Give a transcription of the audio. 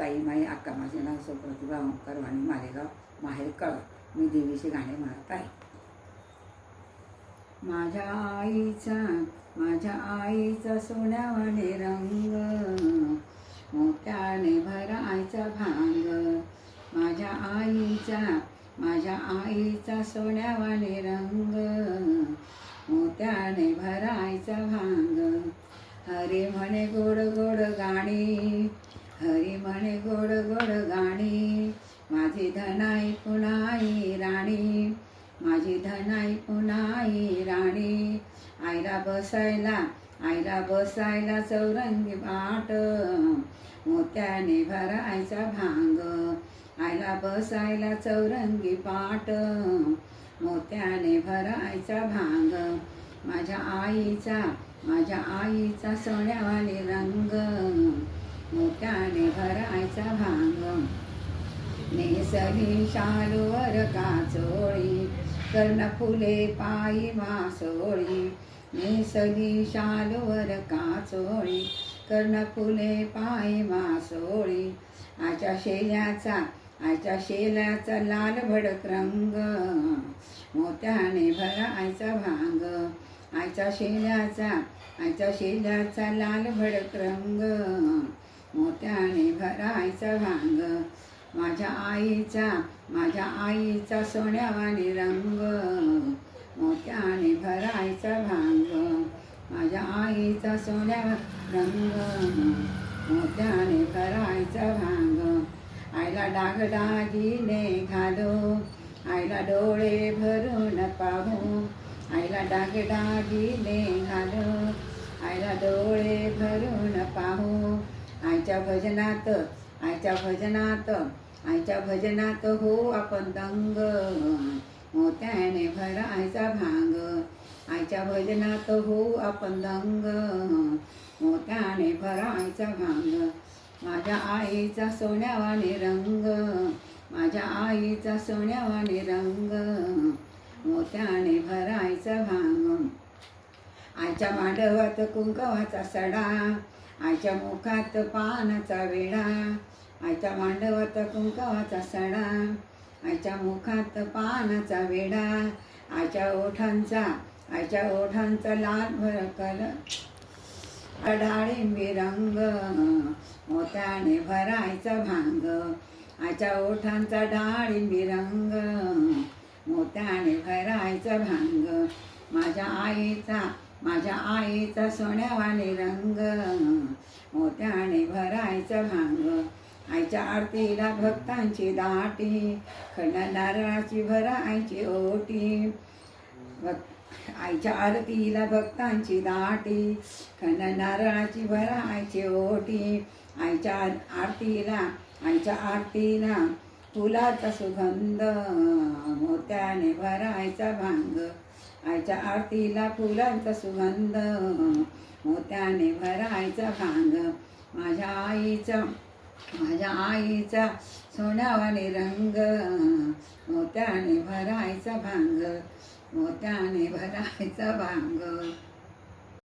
ताई माई अक्का, माझे नाव सुप्रतिभा ओंकार वाणी, मालेगाव माहेर कळ. मी देवीचे गाणे म्हणत आहे. माझ्या आईचा सोन्यावाने रंग, मोत्याने भरायचा भांग. माझ्या आईचा सोन्यावाने रंग, मोत्याने भरायचा भांग. हरी म्हणे गोड गोड गाणी, हरी म्हणे गोड गोड गाणी. माझी धनाई पुनाई राणी, माझी धनाई पुनाई राणी. आईला बसायला चौरंगी पाट, मोत्याने भरायचा भांग. आईला बसायला चौरंगी पाट, मोत्याने भरायचा भांग. माझ्या आईचा सोन्यावाने रंग, मोत्याने भरायचा भांग. नेसली शालूवर काचोळी, कर्णफुले पायी मासोळी. नेसली शालूवर काचोळी, कर्णफुले पायी मासोळी. आईच्या शेल्याचा लाल भडक रंग, मोत्याने भरायचा भांग. आईच्या शेल्याचा लाल भडक रंग, मोत्याने भरायचा भांग. माझ्या आईचा सोन्यावाने रंग, मोत्याने भरायचा भांग. माझ्या आईचा सोन्यावाने रंग, मोत्याने भरायचा भांग. आईला डागडागिने घालो, आईला डोळे भरून पाहू. आईला डागडागिने घालो, आईला डोळे भरून पाहू. आईच्या भजनात हो आपण दंग, मोत्याने भरायचा भांग. आईच्या भजनात हो आपण दंग, मोत्याने भरायचा भांग. माझ्या आईचा सोन्यावाने रंग, माझ्या आईचा सोन्यावाने रंग, मोत्याने भरायचा भांग. आईच्या मांडवात कुंकवाचा सडा, आईच्या मुखात पानाचा विडा. आईच्या मांडवात कुंकवाचा सडा, आईच्या मुखात पानाचा विडा. आईच्या ओठांचा लाल भरकल डाळिंबी रंग, मोत्याने भरायचा भांग. आईच्या ओठांचा डाळिंबी रंग, मोत्याने भरायचा भांग. माझ्या आईचा सोन्यावाने रंग, मोत्याने भरायचा भांग. आईच्या आरतीला भक्तांची दाटी, खंड नारळाची भरायची ओटी. आईच्या आरतीला भक्तांची दाटी, खंड नारळाची भरायची ओटी. आईच्या आरतीला फुलाचा सुगंध, मोत्याने भरायचा भांग. आईच्या आरतीला फुलांचा सुगंध, मोत्याने भरायचा भांग. माझ्या आईचा सोन्यावाने रंग, मोत्याने भरायचा भांग, मोत्याने भरायचा भांग.